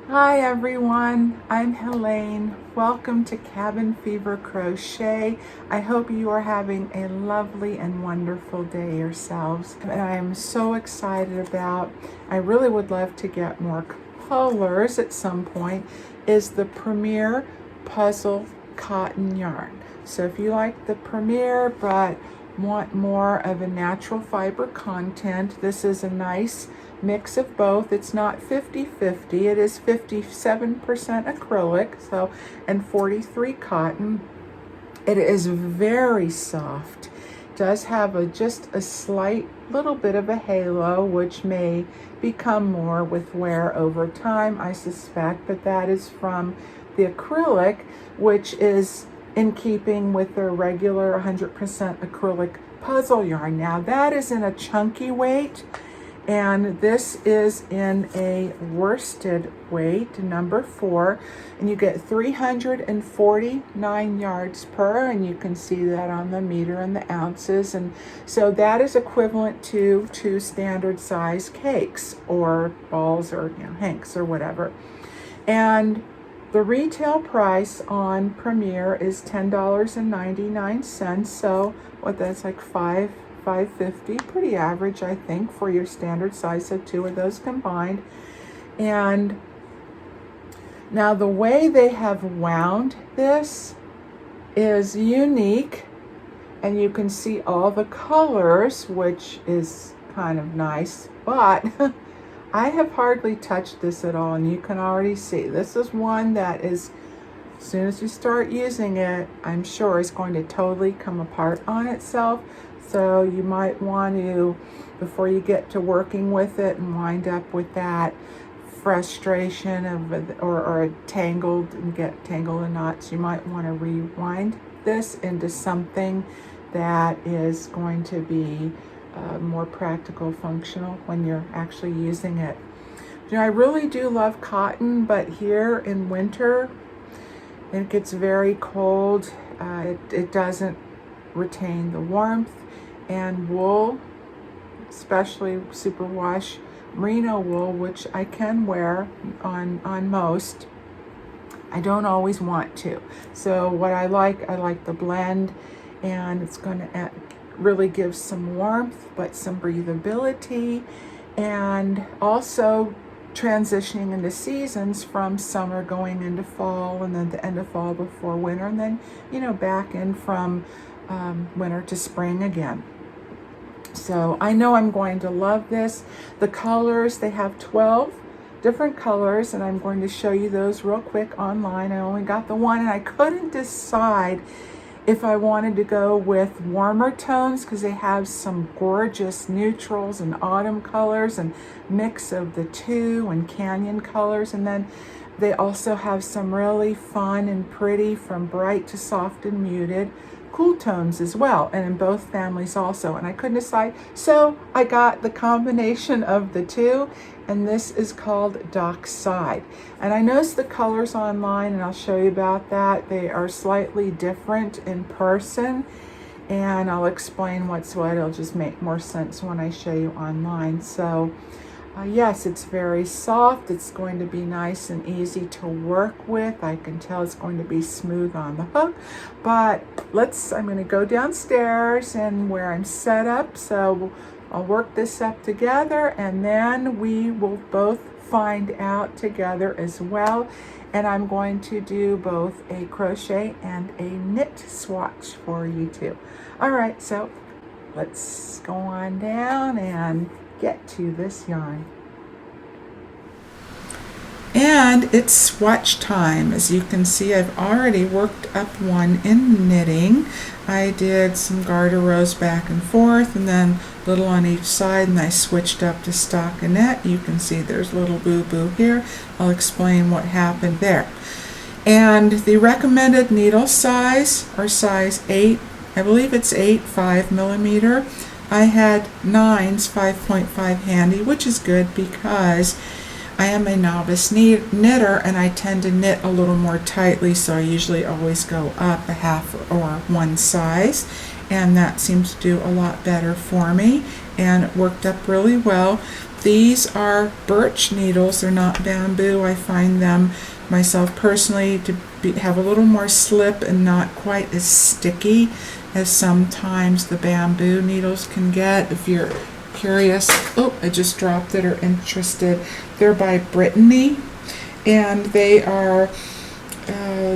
Hi everyone, I'm Helene. Welcome to Cabin Fever Crochet. I hope you are having a lovely and wonderful day yourselves. And I am so excited about, I really would love to get more colors at some point, is the Premier Puzzle Cotton Yarn. So if you like the Premier but want more of a natural fiber content, this is a nice mix of both. It's not 50-50, it is 57% acrylic, so, and 43 cotton. It is very soft. It does have just a slight little bit of a halo, which may become more with wear over time, I suspect, but that is from the acrylic, which is in keeping with their regular 100% acrylic puzzle yarn. Now that is in a chunky weight, and this is in a worsted weight, number 4, and you get 349 yards per, and you can see that on the meter and the ounces, and so that is equivalent to 2 standard size cakes or balls or hanks or whatever. And the retail price on Premier is $10.99, so what, that's like $5.50, pretty average, I think, for your standard size, so 2 of those combined. And now the way they have wound this is unique, and you can see all the colors, which is kind of nice, but I have hardly touched this at all, and you can already see this is one that is, as soon as you start using it, I'm sure it's going to totally come apart on itself. So you might want to, before you get to working with it and wind up with that frustration of or tangled and get tangled in knots, you might want to rewind this into something that is going to be more practical, functional when you're actually using it. You know, I really do love cotton, but here in winter it gets very cold. It doesn't retain the warmth, and wool, especially superwash merino wool, which I can wear on most, I don't always want to. So what I like the blend, and it's going to really give some warmth but some breathability, and also transitioning into seasons from summer going into fall, and then the end of fall before winter, and then back in from winter to spring again. So I know I'm going to love this. The colors, they have 12 different colors, and I'm going to show you those real quick online. I only got the one, and I couldn't decide if I wanted to go with warmer tones, because they have some gorgeous neutrals and autumn colors and mix of the two, and canyon colors, and then they also have some really fun and pretty, from bright to soft and muted, cool tones as well, and in both families also. And I couldn't decide, so I got the combination of the two, and this is called Dockside. And I noticed the colors online, and I'll show you about that. They are slightly different in person, and I'll explain what's what. It'll just make more sense when I show you online. So yes, it's very soft. It's going to be nice and easy to work with. I can tell it's going to be smooth on the hook, but I'm going to go downstairs and where I'm set up. So I'll work this up together, and then we will both find out together as well. And I'm going to do both a crochet and a knit swatch for you too. All right, so let's go on down and get to this yarn. And it's swatch time. As you can see, I've already worked up one in knitting. I did some garter rows back and forth, and then little on each side, and I switched up to stockinette. You can see there's little boo-boo here. I'll explain what happened there. And the recommended needle size are size 8, I believe it's 8.5 millimeter. I had 9s 5.5 handy, which is good because I am a novice knitter, and I tend to knit a little more tightly, so I usually always go up a half or one size, and that seems to do a lot better for me, and it worked up really well. These are birch needles, they're not bamboo. I find them myself personally to have a little more slip and not quite as sticky as sometimes the bamboo needles can get. If you're curious, oh, I just dropped it, or interested, they're by Brittany, and they are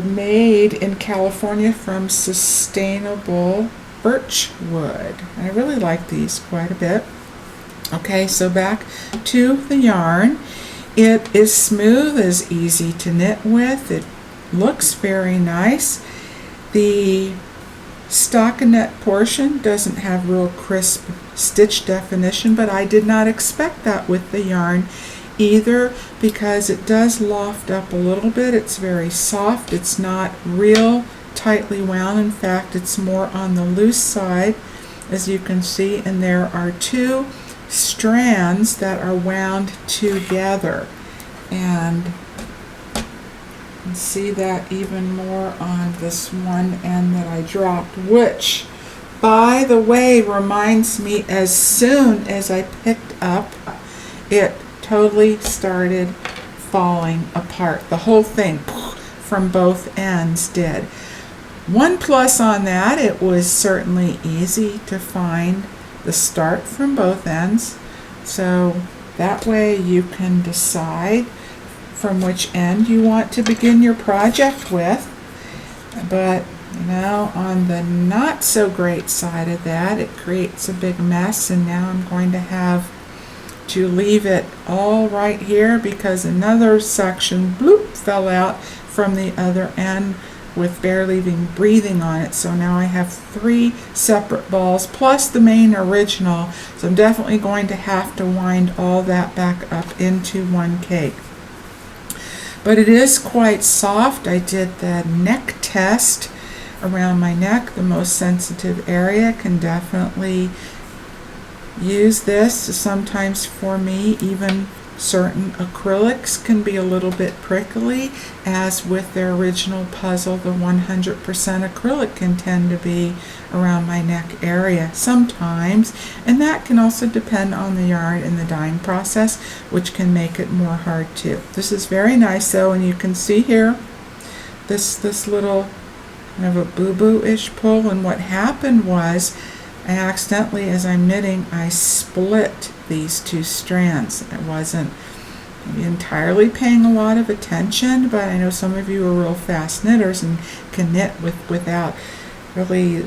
made in California from sustainable birch wood. I really like these quite a bit. Okay, so back to the yarn. It is smooth, is easy to knit with. It looks very nice. The stockinette portion doesn't have real crisp stitch definition, but I did not expect that with the yarn either, because it does loft up a little bit. It's very soft. It's not real tightly wound. In fact, it's more on the loose side, as you can see, and there are two strands that are wound together, and you can see that even more on this one end that I dropped, which, by the way, reminds me, as soon as I picked up, it totally started falling apart. The whole thing from both ends did. One plus on that, it was certainly easy to find the start from both ends, so that way you can decide from which end you want to begin your project with. But you know, on the not so great side of that, it creates a big mess, and now I'm going to have to leave it all right here because another section bloop fell out from the other end with barely even breathing on it. So now I have 3 separate balls plus the main original, so I'm definitely going to have to wind all that back up into one cake. But it is quite soft. I did the neck test around my neck. The most sensitive area can definitely use this. Sometimes for me, even certain acrylics can be a little bit prickly, as with their original puzzle, the 100% acrylic can tend to be around my neck area sometimes, and that can also depend on the yarn and the dyeing process, which can make it more hard too. This is very nice though, and you can see here this little kind of a boo-boo-ish pull, and what happened was I accidentally, as I'm knitting, I split these 2 strands. I wasn't entirely paying a lot of attention, but I know some of you are real fast knitters and can knit without really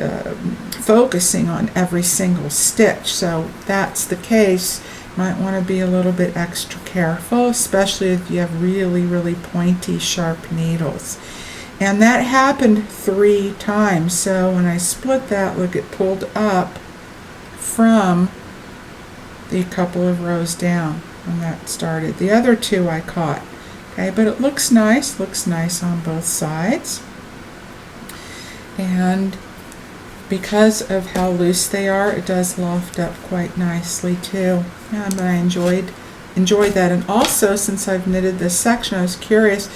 focusing on every single stitch. So if that's the case, you might want to be a little bit extra careful, especially if you have really, really pointy, sharp needles. And that happened 3 times. So when I split that, look, it pulled up from the couple of rows down when that started. The other 2 I caught. Okay, but it looks nice on both sides. And because of how loose they are, it does loft up quite nicely too. Yeah, but I enjoyed that. And also, since I've knitted this section, I was curious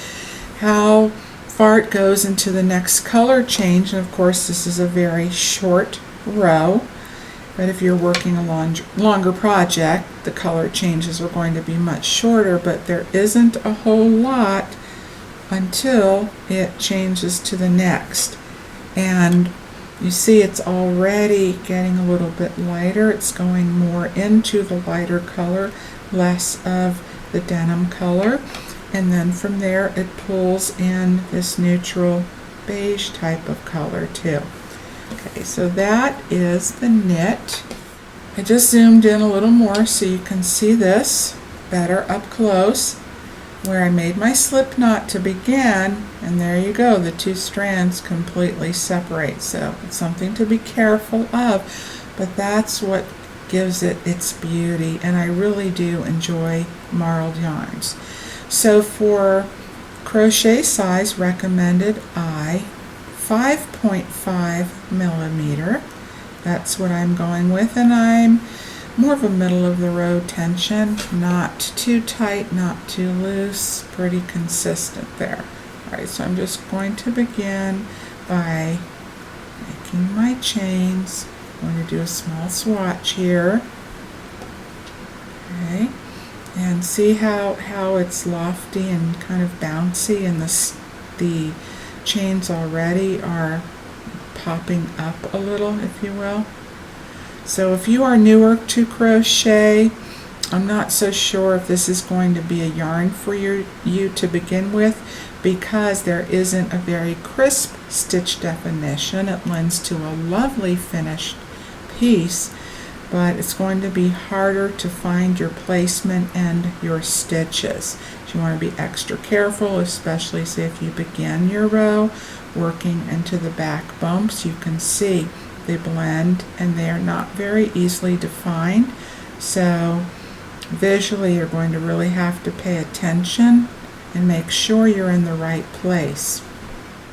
how far it goes into the next color change. And of course, this is a very short row, but if you're working a longer project, the color changes are going to be much shorter, but there isn't a whole lot until it changes to the next. And you see it's already getting a little bit lighter. It's going more into the lighter color, less of the denim color. And then from there it pulls in this neutral beige type of color too. Okay, so that is the knit. I just zoomed in a little more so you can see this better up close, where I made my slip knot to begin, and there you go, the 2 strands completely separate. So it's something to be careful of, but that's what gives it its beauty, and I really do enjoy marled yarns. So for crochet size recommended, 5.5 millimeter. That's what I'm going with, and I'm more of a middle of the road tension, not too tight, not too loose, pretty consistent there. Alright, so I'm just going to begin by making my chains. I'm going to do a small swatch here. Okay, And see how it's lofty and kind of bouncy, and the chains already are popping up a little, if you will. So if you are newer to crochet, I'm not so sure if this is going to be a yarn for you to begin with, because there isn't a very crisp stitch definition. It lends to a lovely finished piece, but it's going to be harder to find your placement and your stitches. So you want to be extra careful, especially say if you begin your row working into the back bumps. You can see they blend and they are not very easily defined. So visually you're going to really have to pay attention and make sure you're in the right place.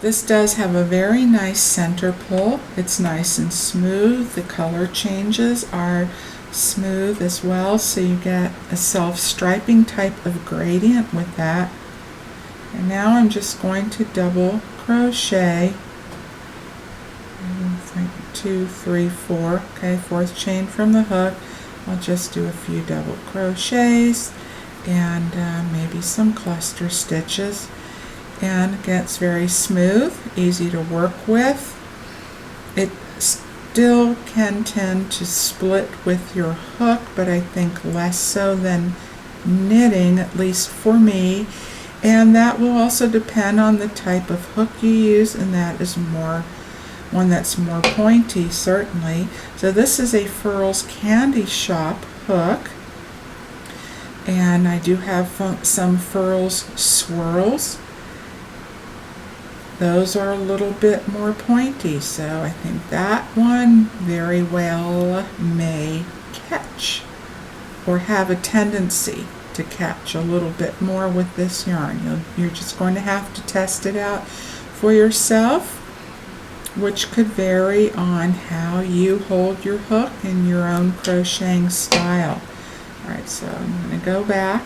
This does have a very nice center pull. It's nice and smooth. The color changes are smooth as well, so you get a self-striping type of gradient with that. And now I'm just going to double crochet. 2, 3, 4. Okay, fourth chain from the hook. I'll just do a few double crochets and maybe some cluster stitches. And again, it's very smooth, easy to work with. It still can tend to split with your hook, but I think less so than knitting, at least for me. And that will also depend on the type of hook you use, and that is one that's more pointy, certainly. So this is a Furls Candy Shop hook, and I do have some Furls Swirls. Those are a little bit more pointy, so I think that one very well may catch, or have a tendency to catch a little bit more with this yarn. You're just going to have to test it out for yourself, which could vary on how you hold your hook in your own crocheting style. Alright, so I'm going to go back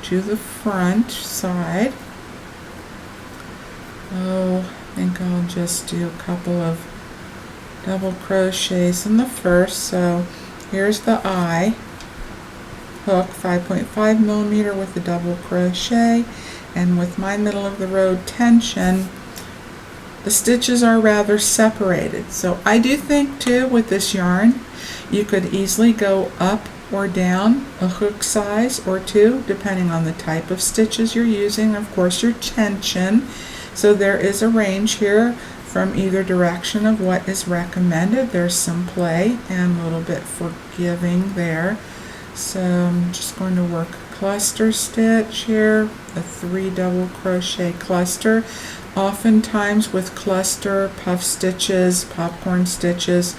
to the front side. I think I'll just do a couple of double crochets in the first. So here's the eye hook, 5.5 millimeter with the double crochet, and with my middle of the road tension, the stitches are rather separated. So I do think too with this yarn you could easily go up or down a hook size or two depending on the type of stitches you're using, of course your tension. So there is a range here from either direction of what is recommended. There's some play and a little bit forgiving there. So I'm just going to work a cluster stitch here, a 3 double crochet cluster. Oftentimes with cluster puff stitches, popcorn stitches,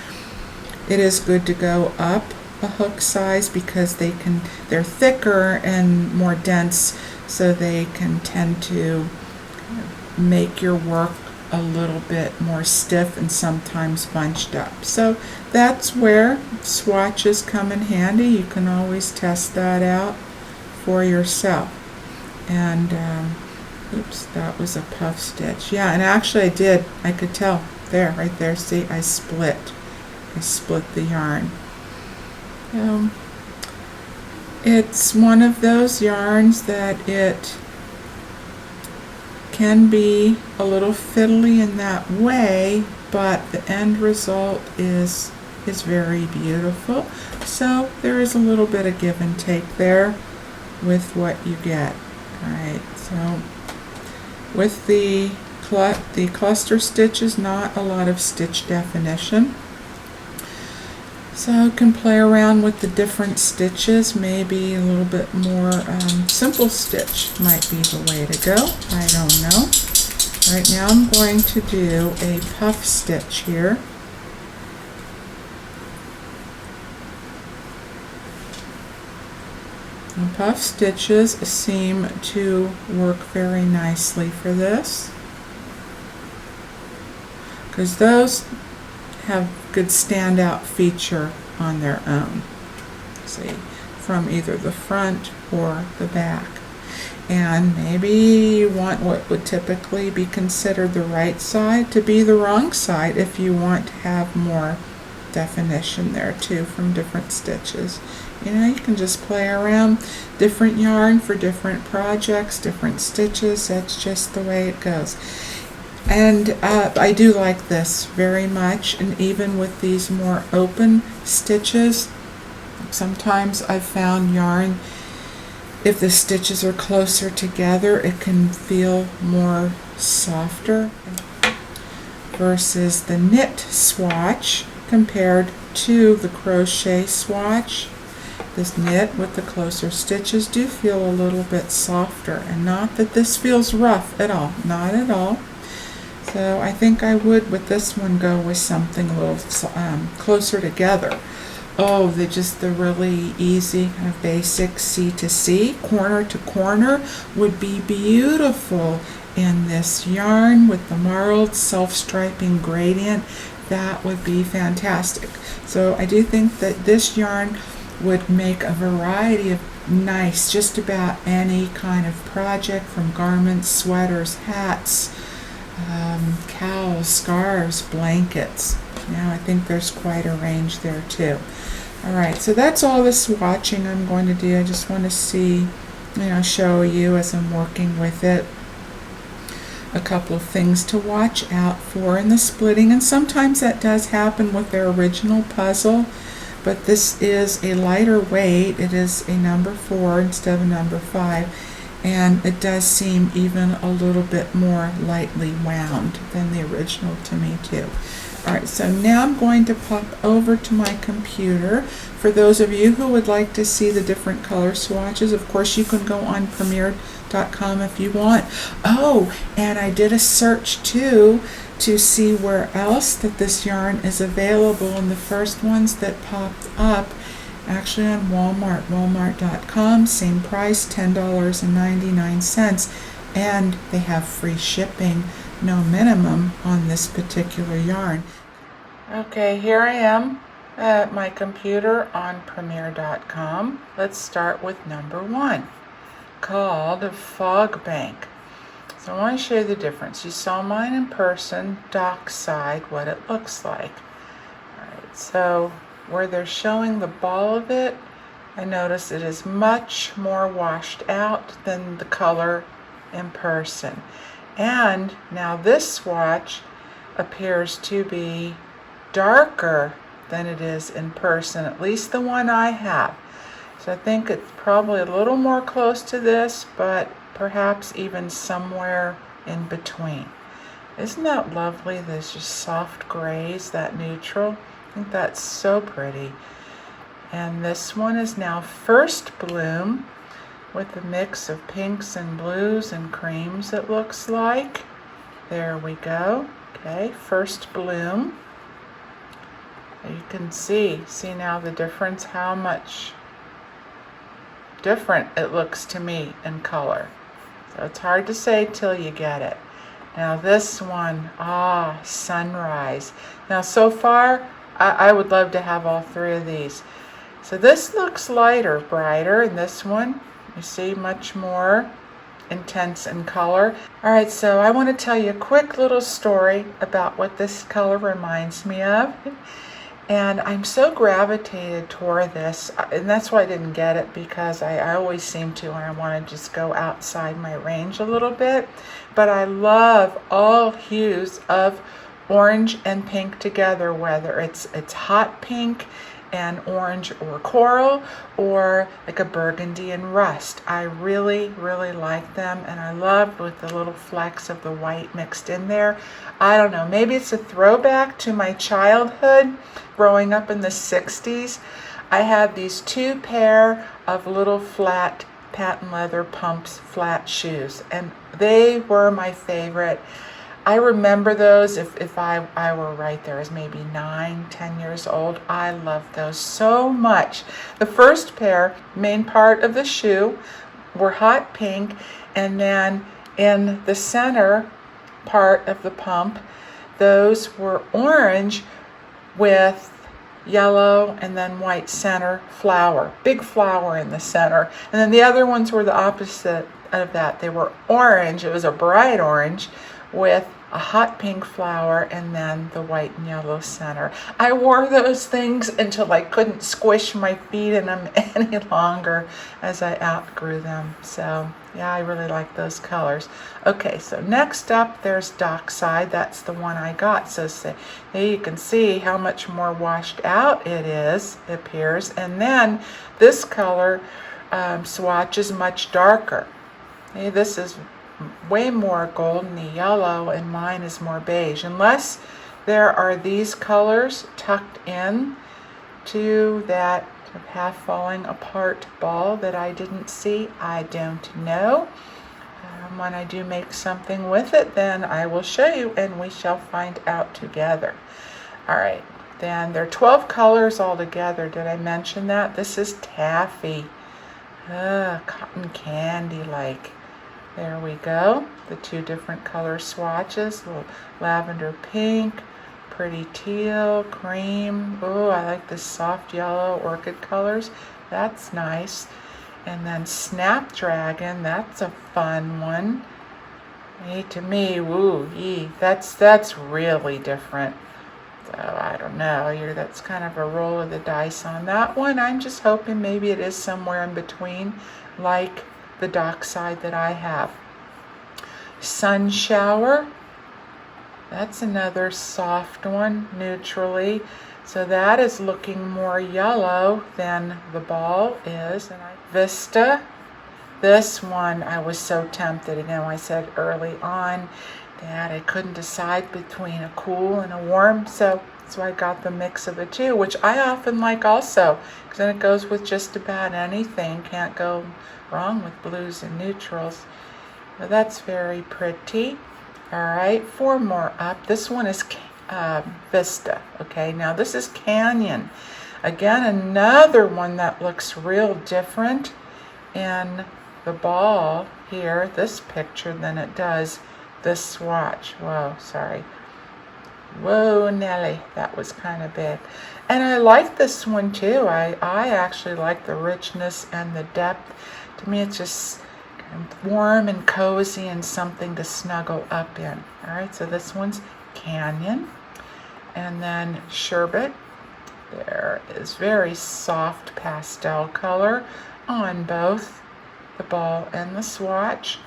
it is good to go up a hook size because they're thicker and more dense, so they can tend to make your work a little bit more stiff and sometimes bunched up. So that's where swatches come in handy. You can always test that out for yourself. And oops, that was a puff stitch. Yeah, and actually I could tell there, right there, see, I split the yarn. It's one of those yarns that it can be a little fiddly in that way, but the end result is very beautiful. So there is a little bit of give and take there with what you get. Alright, so with the cluster stitches, not a lot of stitch definition. So you can play around with the different stitches. Maybe a little bit more simple stitch might be the way to go. I don't know. Right now I'm going to do a puff stitch here. And puff stitches seem to work very nicely for this, because those have good standout feature on their own, see, from either the front or the back. And maybe you want what would typically be considered the right side to be the wrong side if you want to have more definition there too from different stitches. You know, you can just play around different yarn for different projects, different stitches. That's just the way it goes. And I do like this very much, and even with these more open stitches, sometimes I've found yarn, if the stitches are closer together, it can feel more softer versus the knit swatch compared to the crochet swatch. This knit with the closer stitches do feel a little bit softer, and not that this feels rough at all, not at all. So I think I would with this one go with something a little closer together. Oh, the really easy kind of basic C to C, corner to corner would be beautiful in this yarn with the marled self-striping gradient. That would be fantastic. So I do think that this yarn would make a variety of nice, just about any kind of project, from garments, sweaters, hats, cowls, scarves, blankets. Now I think there's quite a range there too. Alright, so that's all the swatching I'm going to do. I just want to see, show you as I'm working with it, a couple of things to watch out for in the splitting, and sometimes that does happen with their original puzzle, but this is a lighter weight. It is a number 4 instead of number 5, and it does seem even a little bit more lightly wound than the original to me too. Alright, so now I'm going to pop over to my computer. For those of you who would like to see the different color swatches, of course you can go on Premiere.com if you want. Oh, and I did a search too to see where else that this yarn is available, and the first ones that popped up actually on Walmart, Walmart.com, same price, $10.99, and they have free shipping, no minimum on this particular yarn. Okay, here I am at my computer on Premiere.com. Let's start with number 1, called Fog Bank. So I want to show you the difference. You saw mine in person, dock side, what it looks like. Alright, so where they're showing the ball of it, I notice it is much more washed out than the color in person. And now this swatch appears to be darker than it is in person, at least the one I have. So I think it's probably a little more close to this, but perhaps even somewhere in between. Isn't that lovely? There's just soft grays, that neutral. I think that's so pretty. And this one is now First Bloom, with a mix of pinks and blues and creams, it looks like. There we go. Okay, First Bloom. You can see now the difference, how much different it looks to me in color. So it's hard to say till you get it. Now this one, Sunrise. Now so far, I would love to have all 3 of these. So this looks lighter, brighter, and this one, you see, much more intense in color. Alright, so I want to tell you a quick little story about what this color reminds me of. And I'm so gravitated toward this, and that's why I didn't get it, because I always seem to when I want to just go outside my range a little bit. But I love all hues of orange and pink together, whether it's hot pink and orange or coral, or like a burgundy and rust. I really, really like them, and I love with the little flecks of the white mixed in there. I don't know, maybe it's a throwback to my childhood, growing up in the 60s. I had these 2 pair of little flat patent leather pumps, flat shoes, and they were my favorite. I remember those if I were right there as maybe 9, 10 years old. I loved those so much. The first pair, main part of the shoe, were hot pink, and then in the center part of the pump, those were orange with yellow and then white center flower, big flower in the center. And then the other ones were the opposite of that. They were orange. It was a bright orange with a hot pink flower and then the white and yellow center. I wore those things until I couldn't squish my feet in them any longer as I outgrew them. So yeah, I really like those colors. Okay, so next up there's Dockside. That's the one I got. So there you can see how much more washed out it is, it appears. And then this color swatch is much darker. Okay, this is way more goldeny yellow and mine is more beige, unless there are these colors tucked in to that half falling apart ball that I didn't see. I don't know. When I do make something with it, then I will show you and we shall find out together. All right, then there are 12 colors altogether. Did I mention that? This is taffy, cotton candy like. There we go. The two different color swatches, little lavender pink, pretty teal, cream. Oh, I like this soft yellow orchid colors. That's nice. And then Snapdragon, that's a fun one. Hey, to me, woo, that's really different. So I don't know, that's kind of a roll of the dice on that one. I'm just hoping maybe it is somewhere in between, like the Dockside that I have. Sun Shower, that's another soft one, neutrally. So that is looking more yellow than the ball is. And Vista, this one I was so tempted. You know, I said early on that I couldn't decide between a cool and a warm, so I got the mix of the two, which I often like also, because then it goes with just about anything. Can't go wrong with blues and neutrals. Now that's very pretty. All right, 4 more up. This one is Vista. Okay, now this is Canyon. Again, another one that looks real different in the ball here, this picture, than it does this swatch. Whoa, sorry. Whoa, Nelly, that was kind of big. And I like this one too. I actually like the richness and the depth. To me, it's just warm and cozy and something to snuggle up in. All right, so this one's Canyon. And then Sherbet. There is very soft pastel color on both the ball and the swatch.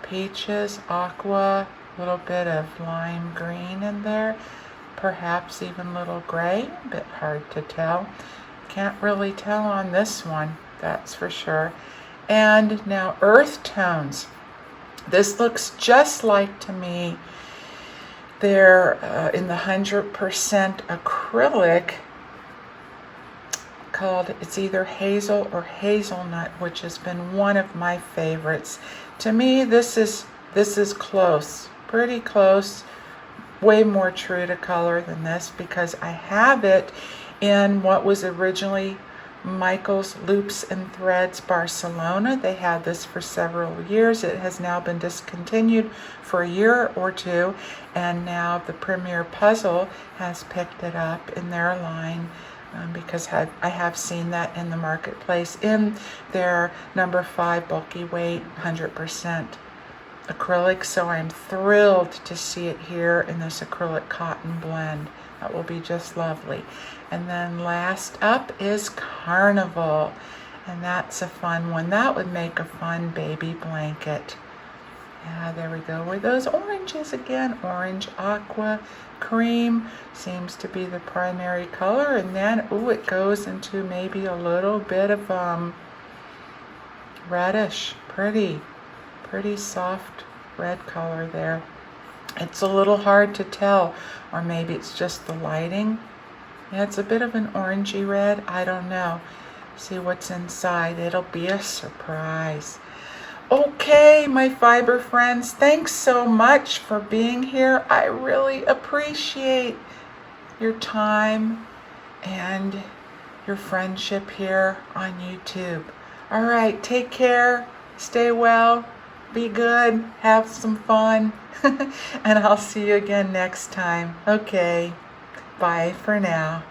Peaches, aqua, a little bit of lime green in there, perhaps even a little gray, a bit hard to tell. Can't really tell on this one, that's for sure. And now earth tones. This looks just like, to me, they're in the 100% acrylic called, it's either hazel or hazelnut, which has been one of my favorites. To me, this is close, pretty close, way more true to color than this, because I have it in what was originally Michael's Loops and Threads Barcelona. They had this for several years. It has now been discontinued for a year or two, and now the Premier Puzzle has picked it up in their line, because I have seen that in the marketplace in their number 5 bulky weight 100% acrylic. So I'm thrilled to see it here in this acrylic cotton blend. That will be just lovely. And then last up is Carnival, and that's a fun one. That would make a fun baby blanket. Yeah, there we go. With those oranges again, orange, aqua, cream seems to be the primary color, and then it goes into maybe a little bit of reddish, pretty soft red color there. It's a little hard to tell, or maybe it's just the lighting. Yeah, it's a bit of an orangey red. I don't know. See what's inside. It'll be a surprise. Okay, my fiber friends, thanks so much for being here. I really appreciate your time and your friendship here on YouTube. All right, take care. Stay well. Be good. Have some fun. And I'll see you again next time. Okay, bye for now.